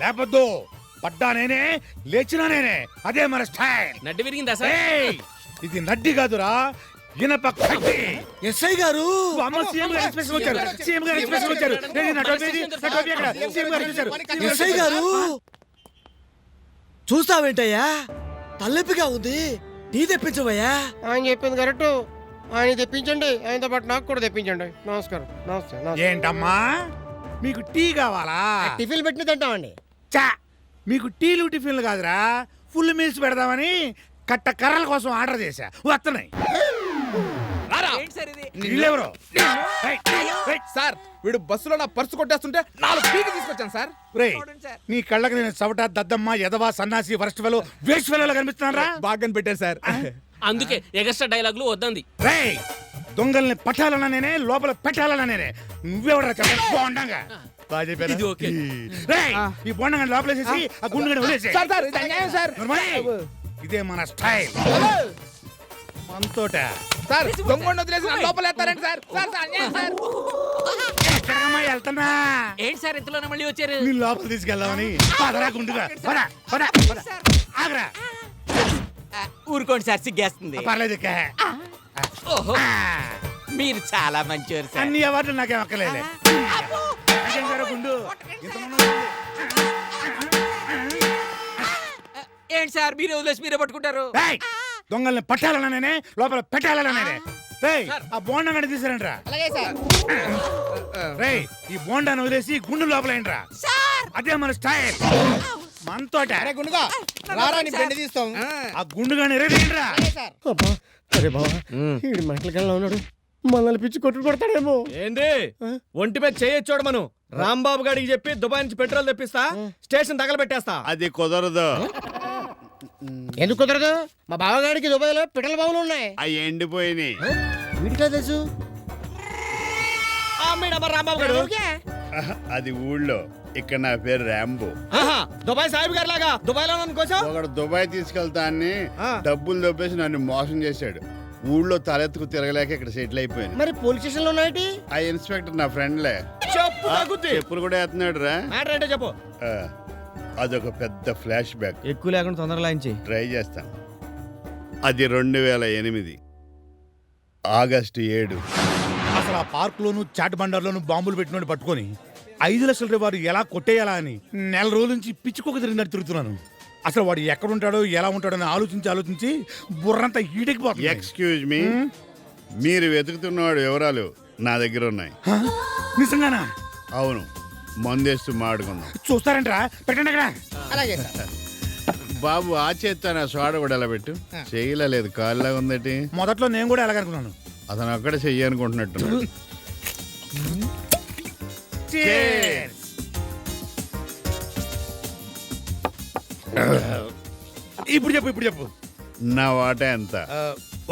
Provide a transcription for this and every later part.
లేపొద్దు, పడ్డా నేనే, లేచినా నేనే. అదే మన స్టైల్. నడ్డి విరిగిందా సార్? ఇది నడ్డి కాదురా, ఇనప కడ్డి. ఎస్ఐ గారు సీఎం గారు ఎక్స్ప్రెస్ వచ్చారు. సీఎం గారు ఎక్స్ప్రెస్ వచ్చారు. ఎస్ఐ గారు చూస్తావేంటయ్యా, తలెప్పిగా ఉంది, టీ తెప్పించవయ్యా. ఆయన చెప్పింది కరెక్ట్, ఆయన తెప్పించండి, ఆయనతో పాటు నాకు కూడా తెప్పించండి. నమస్కారం. నమస్తే. ఏంటమ్మా మీకు టీ కావాలా? టిఫిన్ పెట్టిన తింటామండి. చా, మీకు టీలు టిఫిన్లు కాదురా, ఫుల్ మీల్స్ పెడదామని కట్ట కర్రల కోసం ఆర్డర్ చేశా. వస్తున్నాయి. వీళ్ళెవరో? సార్ వీడు బస్సులో నా పర్సు కొట్టేస్తుంటే 4 పీకి తీసుకొచ్చాను సార్. రేయ్, నీ కళ్ళకి నేను చవట, దద్దమ్మ, ఎదవా, సన్నాసి, వరస్ట్ ఫెలో, వేస్ట్ ఫెలోలా కనిపిస్తున్నారా? బాగా పెట్టారు సార్. అందుకే ఎగస్ట్రా డైలాగులు వద్దంది. రేయ్, దొంగల్ని పట్టాలన్నా నేనే, లోపల పెట్టాలన్నా నేనే. నువ్వెవడరా చెప్పండి? బాగుండగా ఇది ఓకే. రేయ్, ఈ బొండంగా లోపలేసేసి ఆ గుండె వదిలేసి. సార్ సార్ ఇది అన్యాయం సార్. ఇదే మన స్టైల్. మనతోట సార్ దొంగని వదిలేసి నన్ను లోపల వేస్తారండి సార్. సార్ సార్ అన్యాయం సార్. ఎక్కడమ్మా వెళ్తున్నా? ఏంటి సార్ ఇంతలోనే మళ్ళీ వచ్చారు? నీ లోపల తీసుకెళ్దామని. పదరా గుండుగా, పద పద పద. ఆగరా. ఊరుకోండి సార్, సిగ్గేస్తుంది. పర్లేదు ఇక. ఓహో, మీరు చాలా మంచివారు సార్. అన్ని అవార్డులు నాకేం అక్కర్లేదులే. గుండు ఏంటి సార్ మీరు వదిలేసి మీరే పట్టుకుంటారు? రేయ్, దొంగల్ని పట్టాలన్నా నేనే, లోపల పెట్టాలన్నా నేనే. రేయ్, ఆ బోండా గడి తీసారంట్రా. రేయ్, ఈ బోండాను వదిలేసి గుండు లోపలేంట్రా. అదే మన స్టైల్. మనతోట గుండుగా రారా, నీ బెండ తీస్తాం. ఆ గుండు గాని రేరా. అరే బావా, ఈ మంటలకల్లా ఉన్నాడు, మనల్ని పిచ్చి కొట్టు కొడతాడేమో. ఏంది ఒంటి మీద చేయొచ్చాడు. మనం రాంబాబు గారికి చెప్పి దుబాయ్ నుంచి పెట్రోల్ తెప్పిస్తా, స్టేషన్ తగలబెట్టేస్తా. అది కుదరదు. ఎందుకు కుదరదు? మా బావగాడికి దుబాయ్ లో పిట్టల బావులు ఉన్నాయి. అవి ఎండిపోయినాయి. వీటికా తెలుసు? రాంబాబు గారు అది ఊళ్ళో, ఇక్కడ నా పేరు రాంబో. దుబాయ్ సాహిబ్ గారి లాగా దుబాయ్ లో కోసం ఒకడు దుబాయ్ తీసుకెళ్తా అని డబ్బులు దొబ్బేసి నన్ను మోసం చేశాడు. ఊళ్ళో తలెత్తుకు తిరగలేక ఇక్కడ సెటిల్ అయిపోయాను. మరి పోలీస్ స్టేషన్ లో ఉన్నాయి. ఆ ఇన్స్పెక్టర్ నా ఫ్రెండ్లే. చెప్పులు కూడా వేస్తున్నాడు రా. అంటే చెప్పు. అదొక పెద్ద ఫ్లాష్ బ్యాక్. ఎక్కువ లేకుండా తొందరగా లాంచి ట్రై చేస్తాను. అది 2008 ఆగస్టు 7. అసలు ఆ పార్క్ లోను, చాట్ బండార్లోను బాంబులు పెట్టినోడు పట్టుకొని 5 లక్షల రూపాయలు ఎలా కొట్టేయాలా అని నెల రోజుల నుంచి పిచ్చుకోక తిరిగినట్టు తిరుగుతున్నాను. అసలు వాడు ఎక్కడుంటాడో, ఎలా ఉంటాడో అని ఆలోచించి బుర్రంతా ఈడెక్కిపోతుంది. ఎక్స్క్యూజ్ మీ, మీరు వెతుకుతున్నవాడు వివరాలు నా దగ్గర ఉన్నాయి. నిజంగానా? అవును, మందేస్తూ మాడుకుందాం. చూస్తారంటరా? పెట్టండి అక్కడ. అలాగే బాబు, ఆ చేత్తో నా సోడ కూడా ఎలా పెట్టు. చేయలేదు, కాళ్ళ ఉందటి. మొదట్లో నేను కూడా ఎలాగనుకున్నాను. అతను అక్కడ చెయ్యి అనుకుంటున్నట్టు. ఇప్పుడు చెప్పు. నా వాటా ఎంత?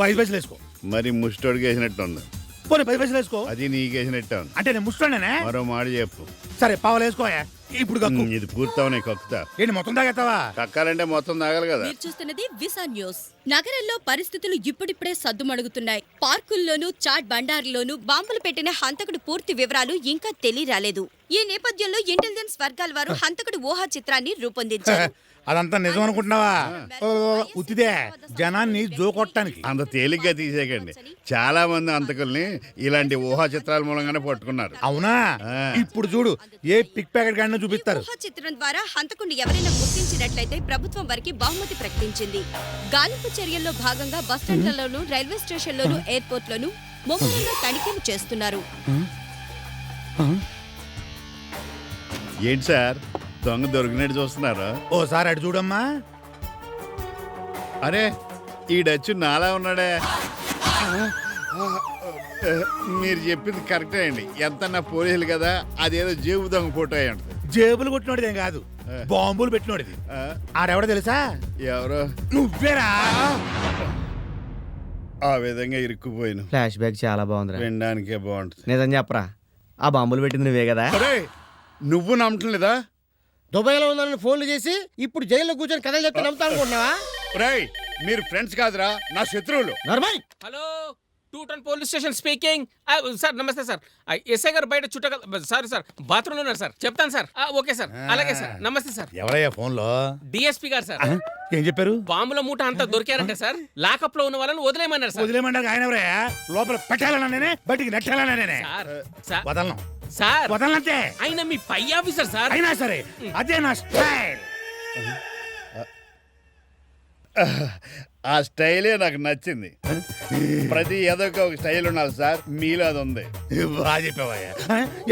5 పైసలు వేసుకో. మరి ముష్టోడికి వేసినట్టు ఉంది. పోనీ 10 పైసలు వేసుకో. అది నీకేసినట్టు ఉంది. అంటే నేను ముష్టోడేనే. మరో మాట చెప్పు. సరే, పావులు వేసుకోయా. ఇప్పుడు కక్కు. ఇది పూర్తవనే కక్కుతా. ఏంటి మొత్తం తాగేస్తావా? కక్కాలంటే మొత్తం తాగాలి కదా. మీరు చూస్తున్నది విసా న్యూస్. నగరంలో పరిస్థితులు ఇప్పుడిప్పుడే సద్దుమణుగుతున్నాయి. పార్కుల్లోనూ, చాట్ బండారులోనూ బాంబులు పెట్టిన హంతకుడు పూర్తి వివరాలు ఇంకా తెలియరాలేదు. ఈ నేపథ్యంలో ఇంటెలిజెన్స్ వర్గాల వారు హంతకుడు ఊహా చిత్రాన్ని రూపొందించారు. అదంతా నిజం అనుకుంటున్నావా? ఉత్తిదే, జనాన్ని జోకొట్టడానికి. అంత తేలిగ్గా తీసేయకండి. చాలా మంది అంతకుల్ని ఇలాంటి ఊహా చిత్రాల మూలంగానే పట్టుకున్నారు. అవునా? ఇప్పుడు చూడు, ఏ పిక్ ప్యాకెట్ గాడిని చూపిస్తారు. ఊహా చిత్రం ద్వారా హంతకుడిని ఎవరైనా గుర్తించినట్లయితే ప్రభుత్వం వారికి బహుమతి ప్రకటించింది. గాలింపు చర్యల్లో భాగంగా బస్టాండ్లలోనూ, రైల్వే స్టేషన్లోనూ, ఎయిర్పోర్ట్ లోనూ ముమ్మరంగా తనిఖీలు చేస్తున్నారు. ఏంటి సార్, దొంగ దొరికినట్టు చూస్తున్నారు? ఓసారి అటు చూడమ్మా. అరే, ఈడచ్చు నాలా ఉన్నాడే. మీరు చెప్పింది కరెక్టే అండి. ఎంత నా పోలీసులు కదా, అదేదో జేబు దొంగ ఫోటో అయ్యి ఉంటుంది. జేబులు కొట్టినోడిదేం కాదు, బాంబులు పెట్టినోడిది. ఆడెవడో తెలుసా? ఎవరో? నువ్వేరా? ఆ విధంగా ఇరుక్కుపోయిన ఫ్లాష్ బ్యాక్ చాలా బాగుంది. వినడానికే బాగుంటుంది. నిజం చెప్పరా, ఆ బాంబులు పెట్టింది నువ్వే కదా? నువ్వు నమ్మటం లేదా? దుబాయ్ లో ఉందని ఫోన్లు చేసి ఇప్పుడు జైల్లో కూర్చొని కథలు చెప్తే నమ్ముతా అనుకుంటున్నావా? రేయ్, మీరు ఫ్రెండ్స్ కాదురా, నా శత్రువులు. Hello, టూటన్ police station speaking. Sir నమస్తే సార్. ఎస్ఐ గారు బయట చుట్టగల సారీ సార్ బాత్రూంలో ఉన్నారు సార్. చెప్తాను సార్. ఓకే సార్, అలాగే సార్. నమస్తే సార్. ఎవరయ్యా ఫోన్ లో? డిఎస్పీ గారు సార్. ఏం చెప్పారు? బాంబుల మూట అంతా దొరికారంటే సార్. లాకప్ లో ఉన్న వాళ్ళని వదిలేయమన్నారు సార్. వదిలేమంటారు ఆయన ఎవరయ్యా? లోపల పెట్టాలన్నా నేనే, బయటికి నెట్టాలన్నా నేనే. సార్ వదలను సార్ వదలనంతే. ఆయన మీ పై ఆఫీసర్ సార్. అయినా సరే అదే నా స్టైల్. ఆ స్టైలే నాకు నచ్చింది. ప్రతి ఏదోకి ఒక స్టైల్ ఉండాలి సార్, మీలో అది ఉంది. బాగా చెప్పావయ్యా.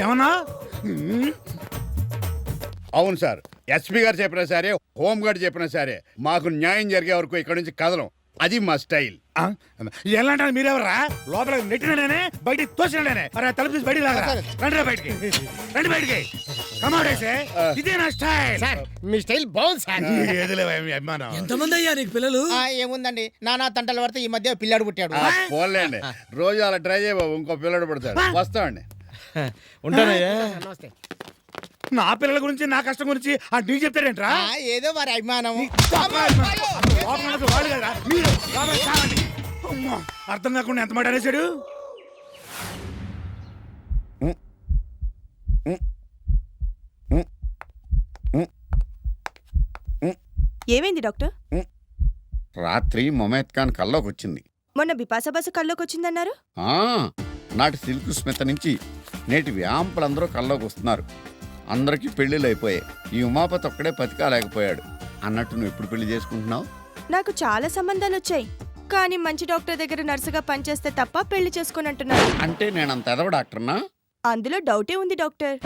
ఏమన్నా? అవును సార్, ఎస్పీ గారు చెప్పినా సరే, హోమ్ గార్డ్ చెప్పినా సరే, మాకు న్యాయం జరిగే వరకు ఇక్కడ నుంచి కదలం. అది మా స్టైల్. ఎలా అంటారు? మీరెవరా? లోపల నెట్టిన నేనే, బయటికి తోసిన నేనే. అరే తలుపు తీసి బయటికి లాగరా. రండి బయటికి, రండి బయటికి. కమాడేసే ఇదే నా స్టైల్. మీ స్టైల్ బాగుంది సార్. ఏదిలేవా మీ అభిమానం. ఎంతమంది అయ్యా నీకు పిల్లలు? ఏముందండి, నానా తంటలు పడితే ఈ మధ్య పిల్లాడు పుట్టాడు. పోన్లేండి, రోజు అలా ట్రై చేయబాబు, ఇంకో పిల్లడు పడతాడు. వస్తామండి. ఉంటానయ్యా. నమస్తే. నా పిల్లల గురించి, నా కష్టం గురించి నీకు చెప్తాడేంట్రా? ఏదో వారి అభిమానం. వాళ్ళు కదా మీరు. అమ్మా, అర్థం కాకుండా ఎంత మాట అనేసాడు. ఏమైంది డాక్టర్? రాత్రి మొమైత్ ఖాన్ కల్లోకి వచ్చింది. మొన్న బిపాసా బసు కల్లోకి వచ్చిందన్నారు. నాటి సిల్క్ స్మిత నుంచి నేటి వ్యాంపులందరూ కల్లోకి వస్తున్నారు. అందరికీ పెళ్లిళ్ళు అయిపోయాయి. ఈ ఉమాపతి ఒక్కడే బతికాలేకపోయాడు. అన్నట్టు నువ్వు ఎప్పుడు పెళ్లి చేసుకుంటున్నావు? నాకు చాలా సంబంధాలు వచ్చాయి, కానీ మంచి డాక్టర్ దగ్గర నర్సుగా పనిచేస్తే తప్ప పెళ్లి చేసుకుని అంటున్నారు. అంటే నేనంత ఎదవ డాక్టర్నా? అందులో డౌటే ఉంది డాక్టర్.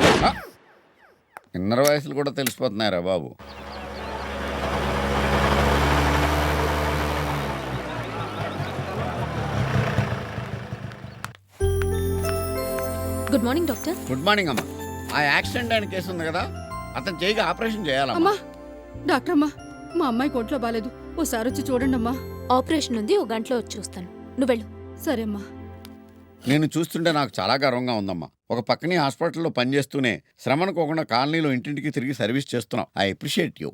ఇన్నర వయసులు కూడా తెలిసిపోతున్నాయరా బాబు. Good morning doctor. Good morning అమ్మా. ఆ యాక్సిడెంట్ అయిన కేసు ఉంది కదా, అతను చేయిగా ఆపరేషన్ చేయాలమ్మా. అమ్మా డాక్టర్ అమ్మా, మా అమ్మాయి కోట్లో బాలేదు, ఓసారి వచ్చి చూడండి అమ్మా. ఆపరేషన్ ఉంది, ఓ గంటలో వచ్చి చూస్తాను. నువ్వు వెళ్ళు. సరే అమ్మా. నేను చూస్తుంటే నాకు చాలా గర్వంగా ఉందమ్మా. ఒక పక్కనే హాస్పిటల్లో పనిచేస్తూనే శ్రమనుకోకుండా కాలనీలో ఇంటింటికి తిరిగి సర్వీస్ చేస్తున్నాం. I appreciate you.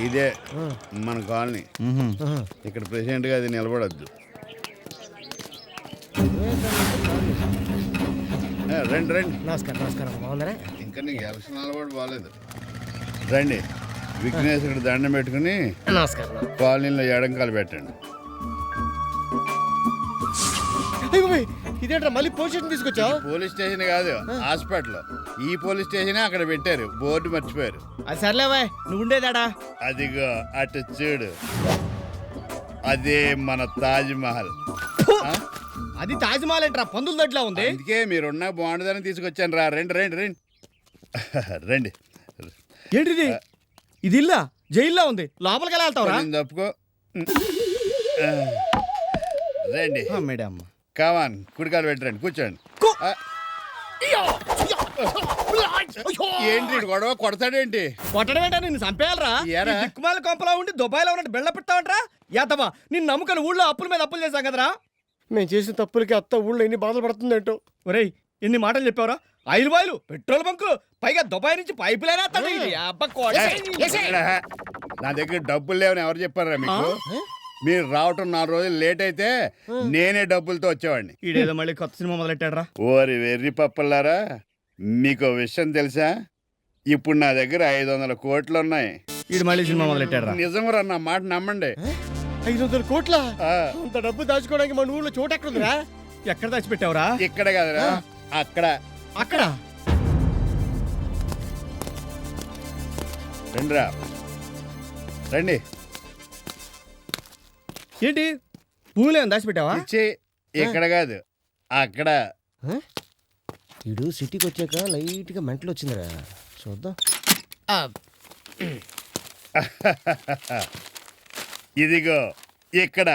ఇదే మన కాలనీ. ఇక్కడ ప్రెసిడెంట్ గా అది నిలబడద్దు. రండి రండి. నమస్కారం. నమస్కారం. బాగున్నారా? ఇంకా నీకు ఎలక్షన్ అలవాటు బాగాలేదు. రండి, విఘ్నేశ్వరుడు దండం పెట్టుకుని నమస్కారం. కాలనీలో ఎడంకాలు పెట్టండి. ఇదేంట్రా మళ్ళీ పోలీస్ స్టేషన్ తీసుకొచ్చావు? పోలీస్ స్టేషన్ కాదు, హాస్పిటల్. ఈ పోలీస్ స్టేషన్ అక్కడ పెట్టారు, బోర్డు మర్చిపోయారు. అది సర్లేవా, నువ్వు ఉండేదాడా? అదిగో అటు చూడు, అదే మన తాజ్ మహల్. అది తాజ్మహల్ ఏంట్రా, పందుల దొడ్లా ఉంది. అందుకే మీరున్నా బాగుండదని తీసుకొచ్చాను రా. రండి రండి రండి రండి. ఏంటిది? ఇది ఇల్లా? జైల్లో ఉంది, లోపలికి ఎలా వెళ్తావురా? కొంచెం తప్పుకో. రండి మేడం. కావాన్, కుడికాలు పెట్టండి, కూర్చోండి. ఏంటి గొడవ? కొడతాడేంటి? కొట్టడం ఏంటా? నిన్ను చంపేయాలరా? ఏరా? దిక్కుమాల కొంపలా ఉండి దుబాయ్లో ఉన్నట్టు బెళ్ళ పెడతావంటరా? యాతవా, నిన్ను నమ్ముకొని ఊళ్ళో అప్పుల మీద అప్పులు చేశాం కదరా. మేము చేసిన తప్పులకి అత్త ఊళ్ళో ఎన్ని బాధలు పడుతుందేంటో. ఒరేయ్, ఎన్ని మాటలు చెప్పావురా? ఆయిల్ బాయిలు, పెట్రోల్ బంకులు, పైగా దుబాయ్ నుంచి పైపు లైన్ నా దగ్గర డబ్బులు లేవని ఎవరు చెప్పారా మీకు? మీరు రావటం 4 రోజులు లేట్ అయితే నేనే డబ్బులతో వచ్చేవాడిని. ఈడేదో మళ్ళీ కొత్త సినిమా మొదలెట్టాడరా. ఓరి వెర్రి పప్పల్లారా, మీకు విషయం తెలుసా? ఇప్పుడు నా దగ్గర 500 కోట్లు ఉన్నాయి. ఈడు మళ్ళీ సినిమా మొదలెట్టాడరా. నిజంరా, నా మాట నమ్మండి. 500 కోట్ల? అంత డబ్బు దాచుకోవడానికి మన ఊళ్ళో చోటు ఎక్కడుందిరా? ఎక్కడ దాచిపెట్టావురా? ఇక్కడ కదరా, అక్కడ. అక్కడ రండిరా, రండి. ఏంటి పూలు ఏమైనా దాచిపెట్టావా? ఇచ్చి. ఇక్కడ కాదు, అక్కడ. ఇడు సిటీకి వచ్చాక లైట్ గా మెంటలు వచ్చిందిరా, చూద్దాం. ఇదిగో ఇక్కడ.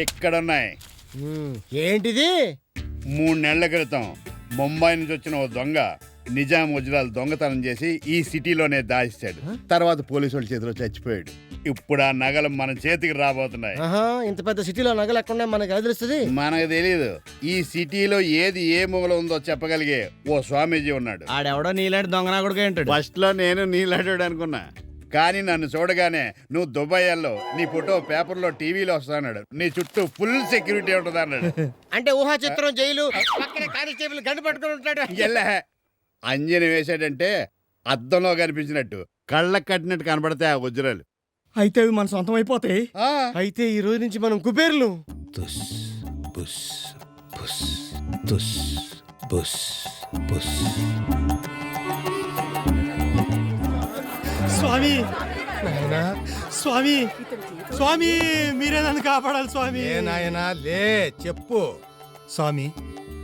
ఇక్కడున్నాయి. ఏంటిది? 3 నెలల క్రితం ముంబై నుంచి వచ్చిన ఓ దొంగ నిజాం వజ్రాలు దొంగతనం చేసి ఈ సిటీలోనే దాచేశాడు. తర్వాత పోలీసు వాళ్ళ చేతిలో చచ్చిపోయాడు. ఇప్పుడు ఆ నగలు మన చేతికి రాబోతున్నాయి. ఆహా, ఇంత పెద్ద సిటీలో నగలు ఎక్కడ మనకి ఎలా తెలుస్తుంది? మనకు తెలియదు. ఈ సిటీలో ఏది ఏ మూల ఉందో చెప్పగలిగే ఓ స్వామీజీ ఉన్నాడు. ఆడెవడో నీలాంటి దొంగనా కూడా ఏంటాడు. ఫస్ట్ లో నేను నీలాడాడు అనుకున్నా, కానీ నన్ను చూడగానే నువ్వు దుబాయ్ వెళ్ళు, నీ ఫోటో పేపర్లో టీవీలో వస్తాడు, నీ చుట్టూ ఫుల్ సెక్యూరిటీ ఉంటుంది అన్నాడు. అంటే ఊహా చిత్రం జైలు పక్కనే కానిస్టేబుల్ గంట పట్టుకుని ఉంటాడు. ఎల్లే అంజని వేసాడంటే అద్దంలో కనిపించినట్టు కళ్ళకు కట్టినట్టు కనబడతాయి ఆ వజ్రాలు. అయితే అవి మన సొంతం అయిపోతాయి. ఆ, అయితే ఈ రోజు నుంచి మనం కుబేర్లు. స్వామి నాయనా, స్వామి స్వామి మీరే నన్ను కాపాడాలి స్వామి. నాయనా లే చెప్పు. స్వామి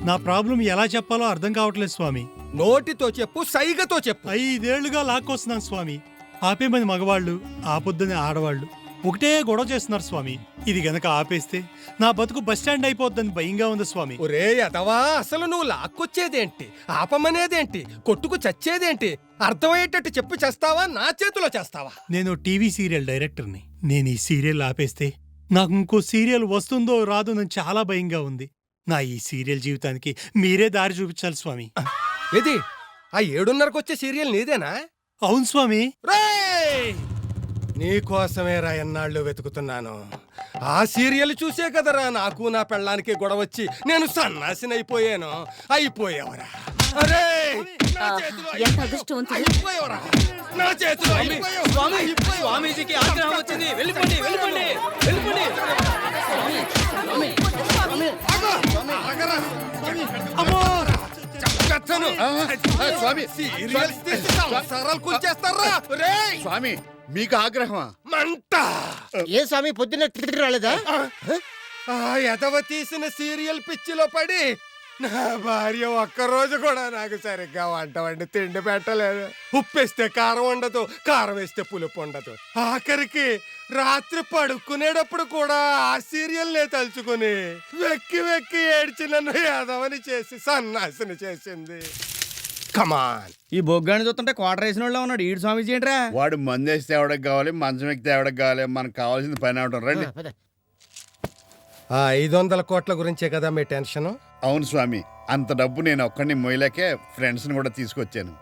నా ప్రాబ్లం ఎలా చెప్పాలో అర్థం కావట్లేదు స్వామి. నోటితో చెప్పు, సైగతో చెప్పు. 5 ఏళ్లుగా లాక్కొస్తున్నాను స్వామి. ఆపేమని మగవాళ్ళు, ఆపొద్దని ఆడవాళ్ళు ఒకటే గొడవ చేస్తున్నారు స్వామి. ఇది గనక ఆపేస్తే నా బతుకు బస్టాండ్ అయిపోద్దని భయంగా ఉంది స్వామి. ఒరే యదవా, అసలు నువ్వు లాక్కొచ్చేదేంటి, ఆపమనేదేంటి, కొట్టుకు చచ్చేదేంటి? అర్థమయ్యేటట్టు చెప్పు, చేస్తావా నా చేతిలో చేస్తావా? నేను టీవీ సీరియల్ డైరెక్టర్ని. నేను ఈ సీరియల్ ఆపేస్తే నాకు ఇంకో సీరియల్ వస్తుందో రాదో అని చాలా భయంగా ఉంది. నా ఈ సీరియల్ జీవితానికి మీరే దారి చూపించాలి స్వామి. ఏది ఆ 7:30కు వచ్చే సీరియల్ నీదేనా? అవును స్వామి. రేయ్! నీకోసమే రా ఎన్నాళ్ళు వెతుకుతున్నాను. ఆ సీరియల్ చూసే కదరా నాకు నా పెళ్ళానికి గొడవచ్చి నేను సన్నాసినైపోయాను. అయిపోయావరా? అరే నా చేతిలో అయిపోయావురా. నా చేతిలో అయిపోయావు. స్వామీజీకి ఆగ్రహం వచ్చింది. వెళ్ళిపోండి, వెళ్ళిపోండి, వెళ్ళిపోండి. అమ్మో! చంపేస్తాను. స్వామి సీరియల్స్ తీసి సంసారాలు కూల్చేస్తారా? రేయ్! స్వామి మీకు ఆగ్రహమా? మంట! ఏ స్వామి పొద్దున్న తిరిగి రాలేదా? ఆ ఎదవ తీసిన సీరియల్ పిచ్చిలో పడి నా భార్య ఒక్కరోజు కూడా నాకు సరిగ్గా వంట వండి తిండి పెట్టలేదు. ఉప్పేస్తే కారం ఉండదు, కారం వేస్తే పులుపు ఉండదు. ఆఖరికి రాత్రి పడుకునేటప్పుడు కూడా ఆ సీరియల్నే తలుచుకుని వెక్కి వెక్కి ఏడ్చి నన్ను ఎదవని చేసి సన్నాసిని చేసింది. కమాన్. ఈ బొగ్గాన్ని చూస్తుంటే క్వార్టర్ వేసిన వాళ్ళు ఉన్నాడు. ఈడు స్వామీజీ ఏంట్రా? వాడు మందేస్తే ఎవడకు కావాలి, మంచం ఎక్కితే ఎవడకు కావాలి, మనకు కావాల్సింది పని అవడం. రండి. ఆ 500 కోట్ల గురించే కదా మీ టెన్షన్? అవును స్వామి, అంత డబ్బు నేను ఒక్కడిని మొయ్యలేకే ఫ్రెండ్స్ని కూడా తీసుకొచ్చాను.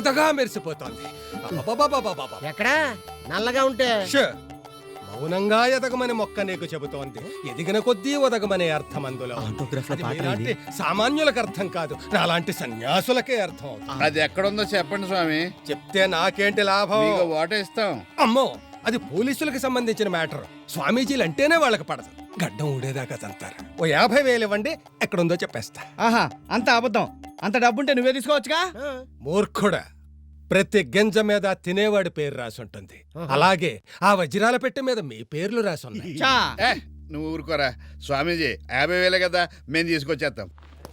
తగ మెరిసిపోతోంది. ఎక్కడా నల్లగా ఉంటే ష్! మౌనంగా ఎదగమని మొక్క నీకు చెబుతోంది. ఎదిగిన కొద్దీ ఒదగమనే అర్థం అందులో. అది మీలాంటి సామాన్యులకు అర్థం కాదు, నాలాంటి సన్యాసులకే అర్థం అవుతుంది. అది ఎక్కడుందో చెప్పండి స్వామి. చెప్తే నాకేంటి లాభం? మీకు ఓటే ఇస్తాం. అమ్మో, అది పోలీసులకు సంబంధించిన మ్యాటర్. స్వామీజీలు అంటేనే వాళ్ళకి పడదు. గడ్డం ఊడేదాకా తంతారు. ఓ 50,000 ఇవ్వండి, ఎక్కడుందో చెప్పేస్తా. ఆహా, అంత అబద్ధం. అంత డబ్బుంటే నువ్వే తీసుకోవచ్చుగా. మూర్ఖుడా, ప్రతి గింజ మీద తినేవాడి పేరు రాసుంటుంది. అలాగే ఆ వజ్రాల పెట్టె మీద మీ పేర్లు రాసున్నాయి. చా నువ్వు ఊరుకోరా స్వామీజీ, 50,000 కదా మేము తీసుకొచ్చేస్తాం.